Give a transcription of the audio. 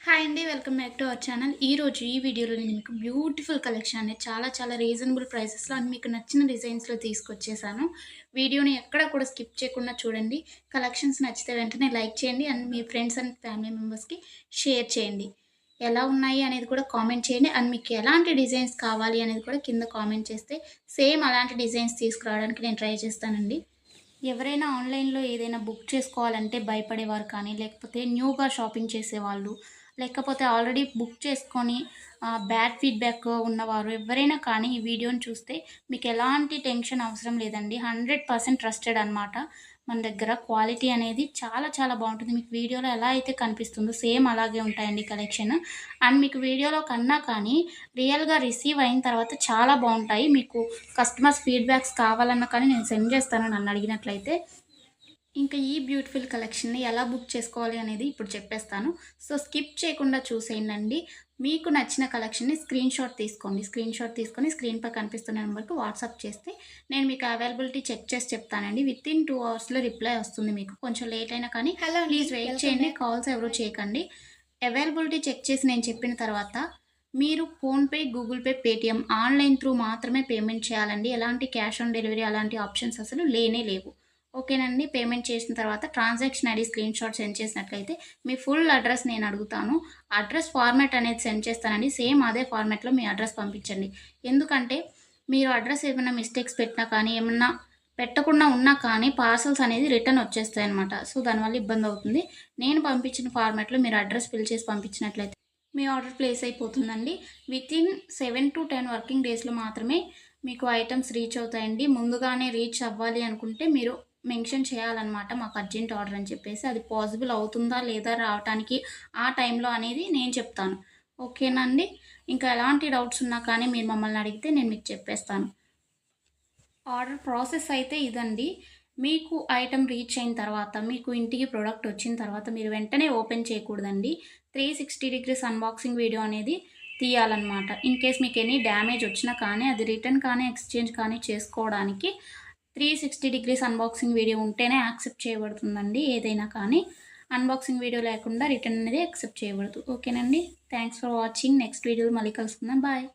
Hi అండి. Welcome back to our channel. ఈరోజు ఈ వీడియోలో నేను మీకు బ్యూటిఫుల్ కలెక్షన్ అనేది చాలా రీజనబుల్ ప్రైసెస్‌లో అండ్ మీకు నచ్చిన డిజైన్స్‌లో తీసుకొచ్చేసాను. వీడియోని ఎక్కడ కూడా స్కిప్ చేయకుండా చూడండి. కలెక్షన్స్ నచ్చితే వెంటనే లైక్ చేయండి and me friends and family మెంబర్స్‌కి షేర్ చేయండి. ఎలా ఉన్నాయి అనేది కూడా కామెంట్ చేయండి. అండ్ మీకు ఎలాంటి డిజైన్స్ కావాలి అనేది కూడా కింద కామెంట్ చేస్తే సేమ్ అలాంటి డిజైన్స్ తీసుకురావడానికి నేను ట్రై చేస్తానండి. ఎవరైనా ఆన్‌లైన్‌లో ఏదైనా బుక్ చేసుకోవాలంటే భయపడేవారు కానీ, లేకపోతే న్యూగా షాపింగ్ చేసేవాళ్ళు, లేకపోతే ఆల్రెడీ బుక్ చేసుకొని బ్యాడ్ ఫీడ్‌బ్యాక్ ఉన్నవారు ఎవ్వరైనా కానీ ఈ వీడియోని చూస్తే మీకు ఎలాంటి టెన్షన్ అవసరం లేదండి. 100% ట్రస్టెడ్ అనమాట. మన దగ్గర క్వాలిటీ అనేది చాలా బావుంటుంది. మీకు వీడియోలో ఎలా అయితే కనిపిస్తుందో సేమ్ అలాగే ఉంటాయండి కలెక్షన్. అండ్ మీకు వీడియోలో కన్నా కానీ రియల్‌గా రిసీవ్ అయిన తర్వాత చాలా బావుంటాయి. మీకు కస్టమర్స్ ఫీడ్‌బ్యాక్స్ కావాలన్నా కానీ నేను సెండ్ చేస్తాను నన్నడిగినట్లయితే. ఇంకా ఈ బ్యూటిఫుల్ కలెక్షన్‌ని ఎలా బుక్ చేసుకోవాలి అనేది ఇప్పుడు చెప్పేస్తాను. సో, స్కిప్ చేయకుండా చూసేయండండి. మీకు నచ్చిన కలెక్షన్‌ని స్క్రీన్‌షాట్ తీసుకోండి. స్క్రీన్‌షాట్ తీసుకొని స్క్రీన్‌పై కనిపిస్తున్న నంబర్‌కి వాట్సాప్ చేస్తే నేను మీకు అవైలబిలిటీ చెక్ చేసి చెప్తానండి. వితిన్ 2 అవర్స్‌లో రిప్లై వస్తుంది మీకు. కొంచెం లేట్ అయినా కానీ హలో అండి. ప్లీజ్ వెయిట్ వెల్కమ్ చేయండి. బ్యాక్. కాల్స్ ఎవరు చేయకండి. అవైలబిలిటీ చెక్ చేసి నేను చెప్పిన తర్వాత మీరు PhonePe, Google pay, Paytm online through మాత్రమే పేమెంట్ చేయాలండి. ఎలాంటి క్యాష్ ఆన్ డెలివరీ అలాంటి ఆప్షన్స్ అసలు లేనే లేవు. ఓకేనండి. పేమెంట్ చేసిన తర్వాత ట్రాన్సాక్షన్ ఐడీ స్క్రీన్‌షాట్ సెండ్ చేసినట్లయితే మీ ఫుల్ అడ్రెస్ నేను అడుగుతాను. అడ్రెస్ ఫార్మాట్ అనేది సెండ్ చేస్తానండి. సేమ్ అదే ఫార్మాట్‌లో మీ అడ్రెస్ పంపించండి. ఎందుకంటే మీరు అడ్రెస్ ఏమైనా మిస్టేక్స్ పెట్టినా కానీ, ఏమన్నా పెట్టకుండా ఉన్నా కానీ పార్సెల్స్ అనేది రిటర్న్ వచ్చేస్తాయన్నమాట. సో, దానివల్ల ఇబ్బందవుతుంది. నేను పంపించిన ఫార్మాట్‌లో మీరు అడ్రెస్ ఫిల్ చేసి పంపించినట్లయితే మీ ఆర్డర్ ప్లేస్ అయిపోతుందండి. వితిన్ 7-10 వర్కింగ్ డేస్‌లో మాత్రమే మీకు ఐటెమ్స్ రీచ్ అవుతాయండి. ముందుగానే రీచ్ అవ్వాలి అనుకుంటే మీరు మెన్షన్ చేయాలన్నమాట. మాకు అర్జెంట్ ఆర్డర్ అని చెప్పేసి. అది పాసిబుల్ అవుతుందా లేదా రావటానికి ఆ టైంలో అనేది నేను చెప్తాను. ఓకేనా అండి? ఇంకా ఎలాంటి డౌట్స్ ఉన్నా కానీ మీరు మమ్మల్ని అడిగితే నేను మీకు చెప్పేస్తాను. ఆర్డర్ ప్రాసెస్ అయితే ఇదండి. మీకు ఐటెమ్ రీచ్ అయిన తర్వాత, మీకు ఇంటికి ప్రొడక్ట్ వచ్చిన తర్వాత మీరు వెంటనే ఓపెన్ చేయకూడదండి. 360 డిగ్రీస్ అన్బాక్సింగ్ వీడియో అనేది తీయాలన్నమాట. ఇన్ కేస్ మీకు ఎనీ డ్యామేజ్ వచ్చినా కానీ, అది రిటర్న్ కానీ, ఎక్స్‌చేంజ్ కానీ చేసుకోవడానికి 360 డిగ్రీస్ అన్బాక్సింగ్ వీడియో ఉంటేనే యాక్సెప్ట్ చేయబడుతుందండి ఏదైనా కానీ. అన్బాక్సింగ్ వీడియో లేకుండా రిటర్న్ అనేది యాక్సెప్ట్ చేయబడదు. ఓకేనండి. Thanks for watching. నెక్స్ట్ వీడియోలో మళ్ళీ కలుసుకుందాం. బాయ్.